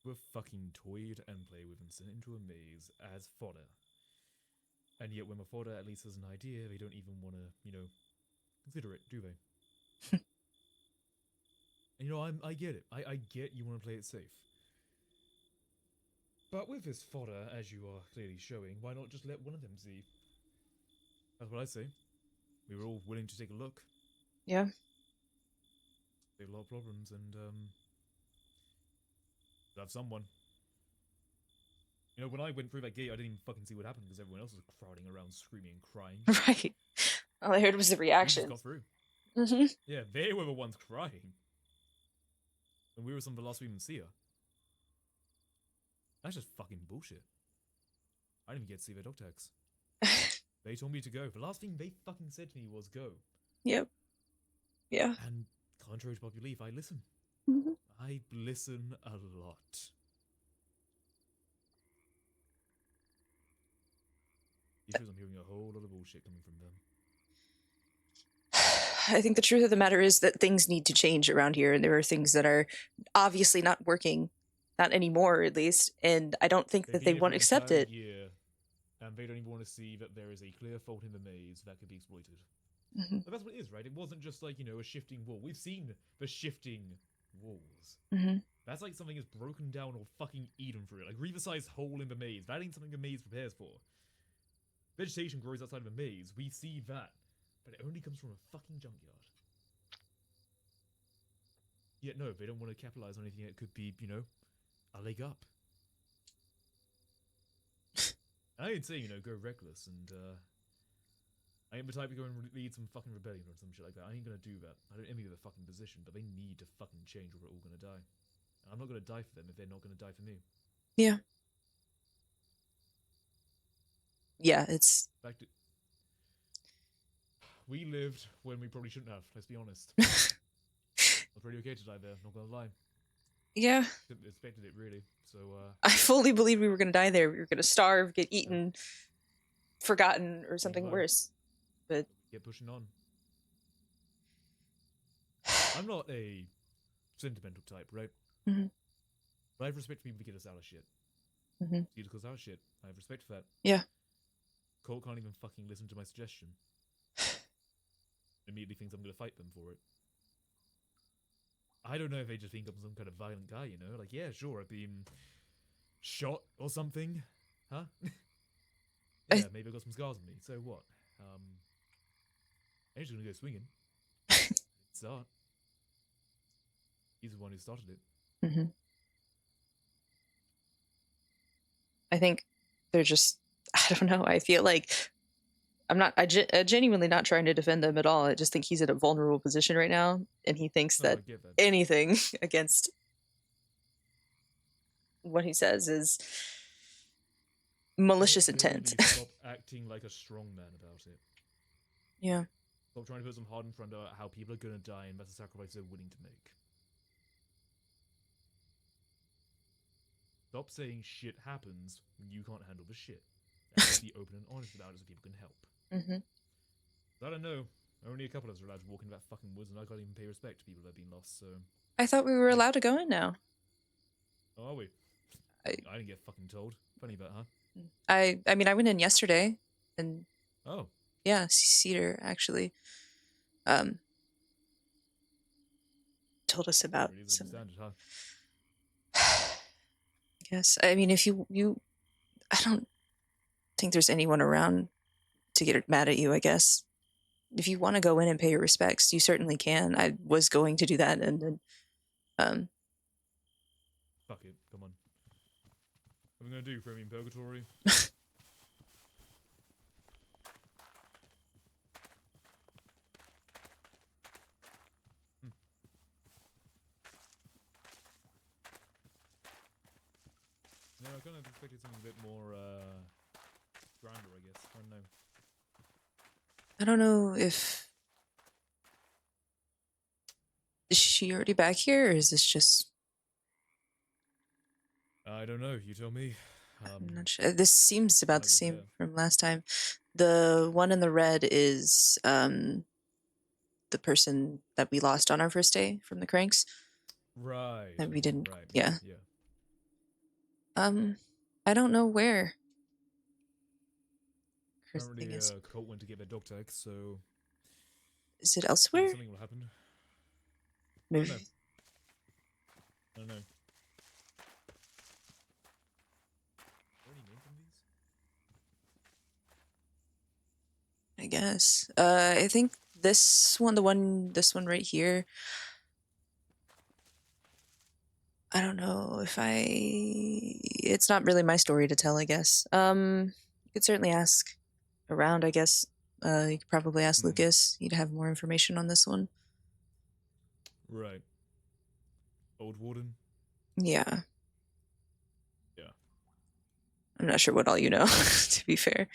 S3: We're fucking toyed and played with and sent into a maze as fodder. And yet when the fodder at least has an idea, they don't even want to, you know, consider it, do they? And, you know, I get it. I get you want to play it safe. But with this fodder, as you are clearly showing, why not just let one of them see? That's what I say. We were all willing to take a look.
S1: Yeah.
S3: Save a lot of problems and, have someone. You know, when I went through that gate, I didn't even fucking see what happened because everyone else was crowding around, screaming and crying.
S1: Right. All I heard was the reaction.
S3: We just got through. Yeah, they were the ones crying. And we were some of the last to even see her. That's just fucking bullshit. I didn't even get to see their dog tags. They told me to go. The last thing they fucking said to me was go.
S1: Yep. Yeah.
S3: And contrary to popular belief, I listen. I listen a lot. Because I'm hearing a whole lot of bullshit coming from them.
S1: I think the truth of the matter is that things need to change around here, and there are things that are obviously not working, not anymore at least, and I don't think that they want to accept it.
S3: And they don't even want to see that there is a clear fault in the maze that could be exploited. But that's what it is, right? It wasn't just like, you know, a shifting wall. We've seen the shifting walls. That's like something is broken down or fucking eaten through it. Like Reaver-sized hole in the maze. That ain't something the maze prepares for. Vegetation grows outside of a maze. We see that. But it only comes from a fucking junkyard. Yet no, they don't want to capitalize on anything that could be, you know, a leg up. I ain't saying, you know, go reckless and, I ain't the type to go and lead some fucking rebellion or some shit like that. I ain't gonna do that. I don't envy their fucking position, but they need to fucking change or we're all gonna die. And I'm not gonna die for them if they're not gonna die for me.
S1: Yeah. Yeah, it's...
S3: We lived when we probably shouldn't have, let's be honest. I was pretty okay to die there, not gonna lie.
S1: Yeah.
S3: Didn't expected it, really, so,
S1: I fully believed we were gonna die there. We were gonna starve, get eaten, forgotten, or something worse. But...
S3: Get pushing on. I'm not a sentimental type, right? But I have respect for people who get us out of shit. See to cause out of shit. I have respect for that.
S1: Yeah.
S3: Colt can't even fucking listen to my suggestion. Immediately thinks I'm gonna fight them for it. I don't know if they just think I'm some kind of violent guy, you know? Like, yeah, sure, I've been shot or something. Huh? Yeah, maybe I've got some scars on me. So what? I'm just gonna go swinging. Start. He's the one who started it.
S1: I think they're just, I don't know, I feel like I'm genuinely not trying to defend them at all. I just think he's in a vulnerable position right now, and he thinks that anything against what he says is malicious intent.
S3: Stop acting like a strong man about it.
S1: Yeah.
S3: Stop trying to put some hard in front of how people are gonna die and that's a sacrifice they're willing to make. Stop saying shit happens when you can't handle the shit. And just be open and honest about it so people can help.
S1: Mm-hmm.
S3: I don't know. Only a couple of us are allowed to walk into that fucking woods, and I can't even pay respect to people that have been lost, so...
S1: I thought we were allowed to go in now.
S3: Oh, are we?
S1: I
S3: didn't get fucking told. Funny that, huh?
S1: I mean, I went in yesterday, and...
S3: Oh.
S1: Yeah, Cedar, actually. Told us about
S3: Really
S1: some...
S3: understand it, huh?
S1: I guess. I mean, if you... I don't think there's anyone around to get mad at you, I guess. If you want to go in and pay your respects, you certainly can. I was going to do that, and then...
S3: Fuck it, come on. What are we gonna do, throw me in purgatory? No, I kind of expected something a bit more, grander, I guess. I don't know.
S1: I don't know if... Is she already back here, or is this just...
S3: I don't know, you tell me.
S1: I'm not sure. This seems about the
S3: neither
S1: same
S3: there.
S1: from last time. The one in the red is the person that we lost on our first day from the cranks.
S3: Right.
S1: That we didn't...
S3: Right.
S1: Yeah.
S3: Yeah.
S1: I don't know where.
S3: Apparently, Colt went to get their dog tag, so...
S1: Is it elsewhere?
S3: Something will happen.
S1: Maybe.
S3: I don't know. Any name from these?
S1: I guess. I think this one right here. I don't know if it's not really my story to tell, I guess. You could certainly ask around, I guess. You could probably ask Lucas. He'd have more information on this one.
S3: Right. Old Warden?
S1: Yeah.
S3: Yeah.
S1: I'm not sure what all you know, to be fair.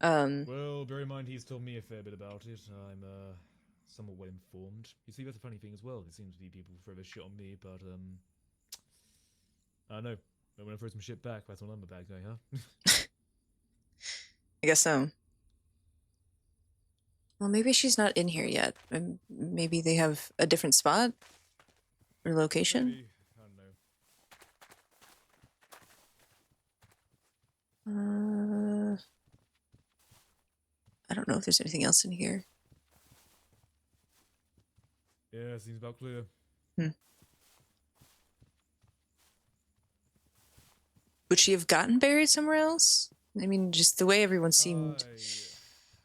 S3: Well, bear in mind he's told me a fair bit about it. I'm, somewhat well informed. You see, that's a funny thing as well. There seems to be people who throw their shit on me, but, I don't know. But when I throw some shit back, that's when I'm a bad guy, huh?
S1: I guess so. Well, maybe she's not in here yet. Maybe they have a different spot or location.
S3: Maybe. I don't know.
S1: I don't know if there's anything else in here.
S3: Yeah, seems about clear.
S1: Would she have gotten buried somewhere else? I mean, just the way everyone seemed...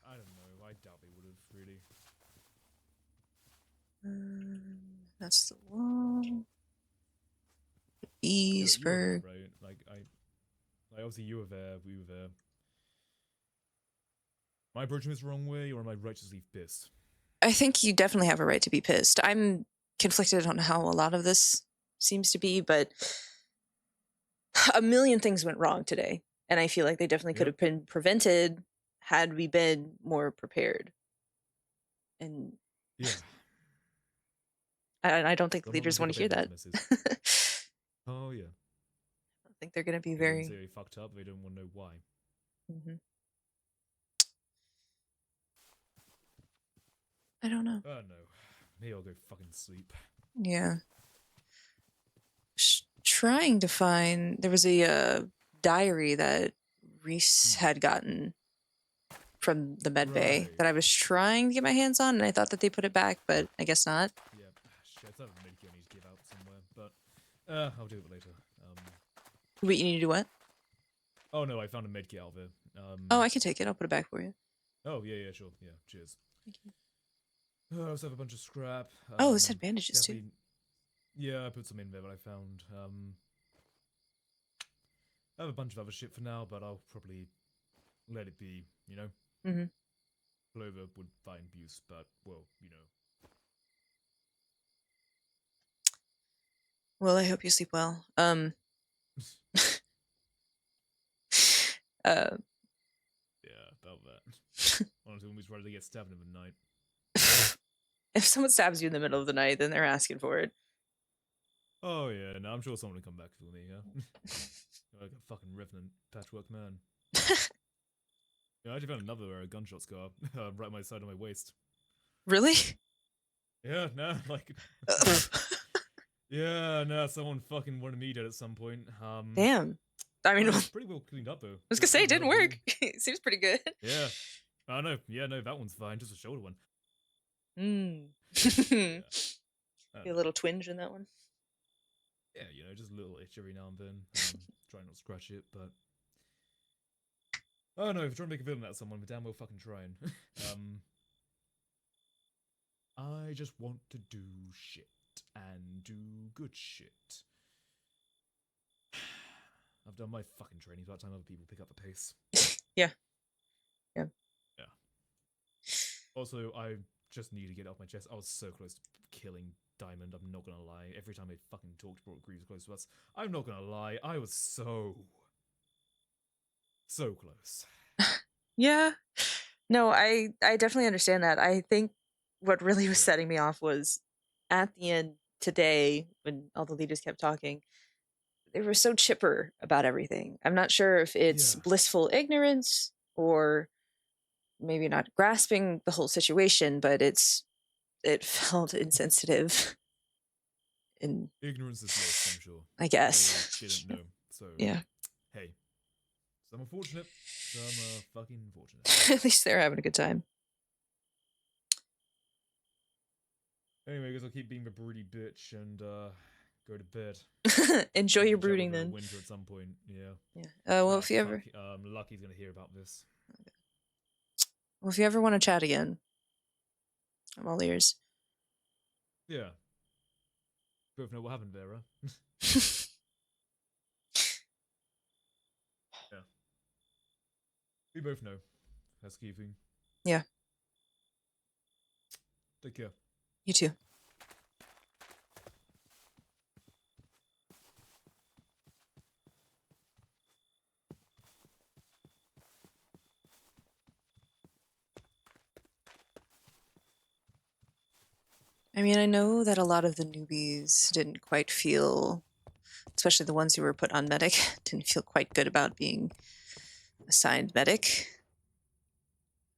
S3: I don't know. I doubt they would have, really.
S1: That's the wall. Eastburg.
S3: Yeah, right? Like, obviously you were there, we were there. Am I approaching this the wrong way, or am I righteously pissed?
S1: I think you definitely have a right to be pissed. I'm conflicted on how a lot of this seems to be, but a million things went wrong today, and I feel like they definitely could have been prevented had we been more prepared. And
S3: yeah,
S1: I don't think the leaders want to hear that.
S3: Oh yeah,
S1: I think they're going to be
S3: they
S1: very...
S3: say they fucked up. They don't want to know why.
S1: I don't know.
S3: I don't know. Maybe I'll go fucking sleep.
S1: Yeah. Trying to find... There was a diary that Reese had gotten from the med bay that I was trying to get my hands on, and I thought that they put it back, but I guess not.
S3: Yeah, shit, I have a medkit I need to give out somewhere, but I'll do it later.
S1: Wait, you need to do what?
S3: Oh no, I found a medkit out there.
S1: Oh, I can take it. I'll put it back for you.
S3: Oh yeah, sure. Yeah, cheers.
S1: Thank you.
S3: I also have a bunch of scrap.
S1: Oh, this had bandages too.
S3: Yeah, I put some in there that I found. I have a bunch of other shit for now, but I'll probably let it be, you know? Clover would find use, but, well, you know.
S1: Well, I hope you sleep well.
S3: Yeah, about that. Honestly, when we try to get stabbed in the night.
S1: If someone stabs you in the middle of the night, then they're asking for it.
S3: Oh yeah, no, I'm sure someone will come back for me. Yeah, like a fucking revenant patchwork man. Yeah, I actually found another gunshot scar right on my side of my waist.
S1: Really?
S3: Yeah, no, like. Yeah, no, someone fucking wanted me dead at some point.
S1: Damn. I mean, I
S3: it's pretty well cleaned up though.
S1: was gonna say it didn't work. It seems pretty good.
S3: Yeah. Oh no, yeah, no, that one's fine. Just a shoulder one.
S1: Yeah. A little twinge in that one.
S3: Yeah, you know, just a little itch every now and then. Try not to scratch it, but oh no, if you're trying to make a villain out of someone, we're damn well fucking trying. I just want to do shit and do good shit. I've done my fucking training. It's about time other people pick up the pace.
S1: Yeah.
S3: Also, I just need to get it off my chest. I was so close to killing Diamond. I'm not gonna lie. Every time they fucking talked, brought Greaves close to us. I'm not gonna lie. I was so close.
S1: Yeah. No, I definitely understand that. I think what really was setting me off was at the end today when all the leaders kept talking. They were so chipper about everything. I'm not sure if it's blissful ignorance or maybe not grasping the whole situation, but it felt insensitive. And
S3: ignorance is bliss, I'm sure.
S1: I guess.
S3: They didn't know. So
S1: yeah.
S3: Hey. Some are fortunate, some are fucking fortunate.
S1: At least they're having a good time.
S3: Anyway, I guess I'll keep being the broody bitch and go to bed.
S1: Enjoy your brooding then.
S3: Winter at some point, yeah.
S1: Yeah. Well, if you ever,
S3: Lucky's gonna hear about this.
S1: Okay. Well, if you ever want to chat again, I'm all ears.
S3: Yeah. Both know what happened there, huh? Yeah. We both know. Housekeeping.
S1: Yeah.
S3: Take care.
S1: You too. I mean, I know that a lot of the newbies didn't quite feel, especially the ones who were put on medic, didn't feel quite good about being assigned medic.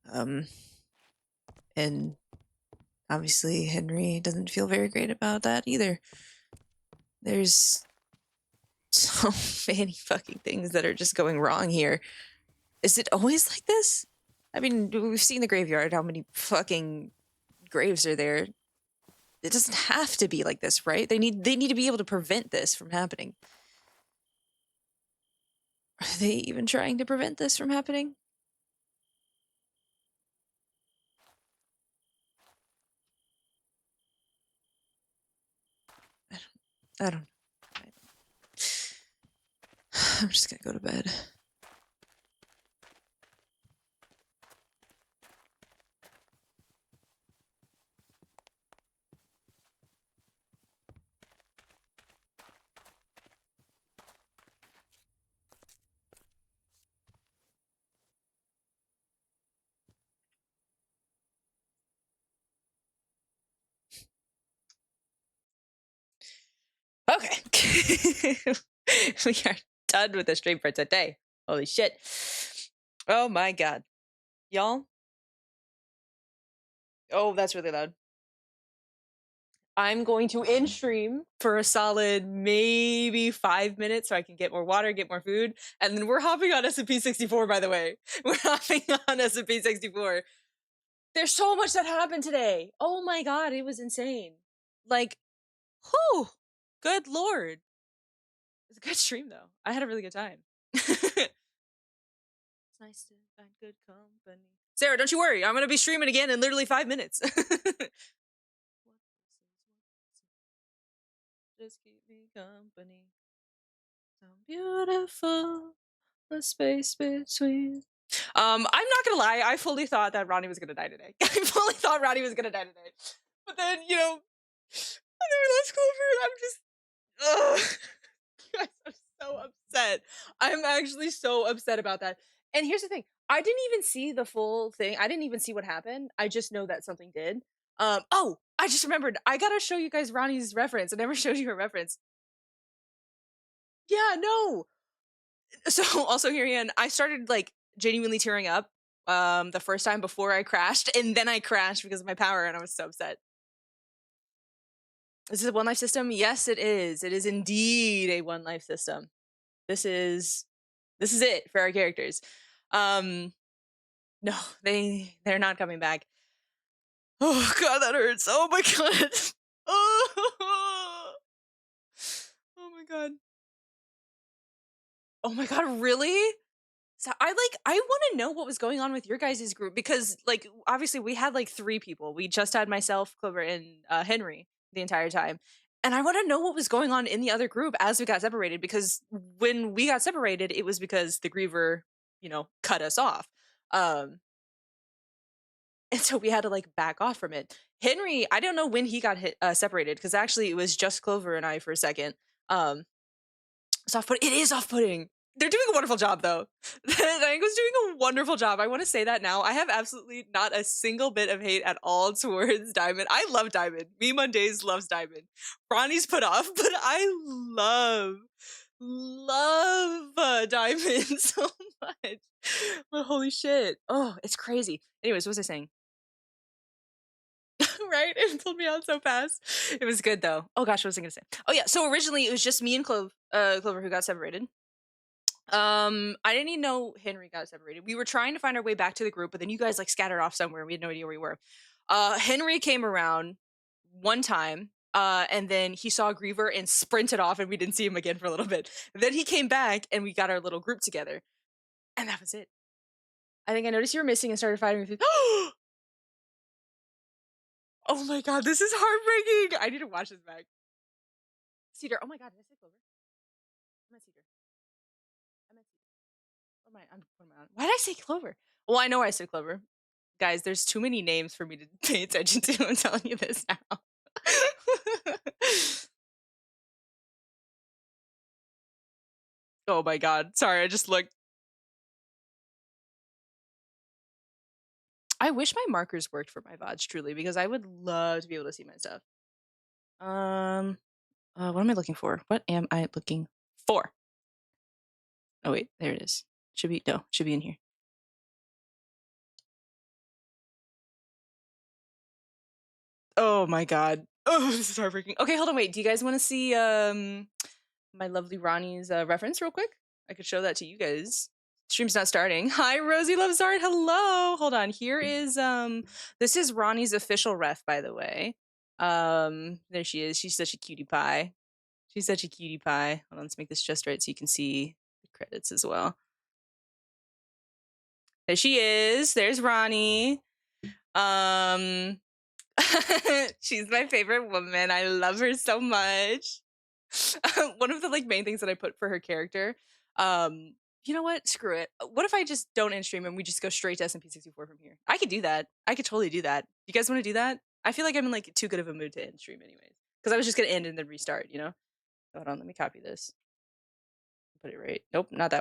S1: And obviously Henry doesn't feel very great about that either. There's so many fucking things that are just going wrong here. Is it always like this? I mean, we've seen the graveyard, how many fucking graves are there. It doesn't have to be like this, right? They need to be able to prevent this from happening. Are they even trying to prevent this from happening? I don't know. I'm just gonna go to bed. Okay. We are done with the stream for today. Holy shit. Oh my god. Y'all? Oh, that's really loud. I'm going to end stream for a solid maybe 5 minutes so I can get more water, get more food. And then we're hopping on SMP64, by the way. We're hopping on SMP64. There's so much that happened today. Oh my god, it was insane. Like, whew, good lord. It was a good stream, though. I had a really good time. It's nice to find good company. Sarah, don't you worry. I'm going to be streaming again in literally 5 minutes. Just keep me company. So beautiful, the space between. I'm not gonna lie, I fully thought that Ronnie was gonna die today. I fully thought Ronnie was gonna die today. But then, you know, I never lost Clover, and I'm just, ugh. Guys, I'm so upset. I'm actually so upset about that. And here's the thing, I didn't even see the full thing. I didn't even see what happened. I just know that something did. Oh, I just remembered. I gotta show you guys Ronnie's reference. I never showed you her reference. Yeah, no. So also here again, I started like genuinely tearing up the first time before I crashed, and then I crashed because of my power, and I was so upset. Is this a one life system? Yes, it is. It is indeed a one life system. This is it for our characters. No, they're not coming back. Oh god, that hurts. Oh my god. Oh my god. Oh my god, really? So I want to know what was going on with your guys' group, because like obviously we had like 3 people. We just had myself, Clover, and Henry the entire time. And I want to know what was going on in the other group as we got separated, because when we got separated, it was because the Griever, cut us off. And so we had to like back off from it. Henry, I don't know when he got separated, because actually it was just Clover and I for a second. It's off-putting. It is off-putting. They're doing a wonderful job, though. Niango's doing a wonderful job. I want to say that now. I have absolutely not a single bit of hate at all towards Diamond. I love Diamond. Me Mondays loves Diamond. Ronnie's put off, but I love Diamond so much. But holy shit. Oh, it's crazy. Anyways, what was I saying? Right? It pulled me out so fast. It was good though. Oh gosh, what was I gonna say? Oh yeah, so originally it was just me and Clover who got separated. I didn't even know Henry got separated. We were trying to find our way back to the group, but then you guys like scattered off somewhere. We had no idea where we were. Henry came around one time, and then he saw Griever and sprinted off, and we didn't see him again for a little bit. Then he came back, and we got our little group together, and that was it. I think I noticed you were missing and started fighting with you. Oh my god, this is heartbreaking. I need to watch this back. Cedar. Oh my god, did I say Clover? I meant Cedar. I meant Cedar. What am I on? Why did I say Clover? Well, I know I said Clover. Guys, there's too many names for me to pay attention to. I'm telling you this now. Oh my god. Sorry, I just looked. I wish my markers worked for my VODs, truly, because I would love to be able to see my stuff. What am I looking for? What am I looking for? Oh wait, there it is. Should be in here. Oh my god. Oh, this is heartbreaking. Okay, hold on, wait. Do you guys want to see my lovely Ronnie's reference real quick? I could show that to you guys. Stream's not starting. Hi, Rosie Loves Art. Hello. Hold on. Here is this is Ronnie's official ref, by the way. There she is. She's such a cutie pie. She's such a cutie pie. Hold on, let's make this just right so you can see the credits as well. There she is. There's Ronnie. She's my favorite woman. I love her so much. One of the like main things that I put for her character, you know what? Screw it. What if I just don't end stream and we just go straight to SMP64 from here? I could do that. I could totally do that. You guys want to do that? I feel like I'm in like too good of a mood to end stream anyways, because I was just gonna end and then restart, Hold on, let me copy this. Put it right. Nope, not that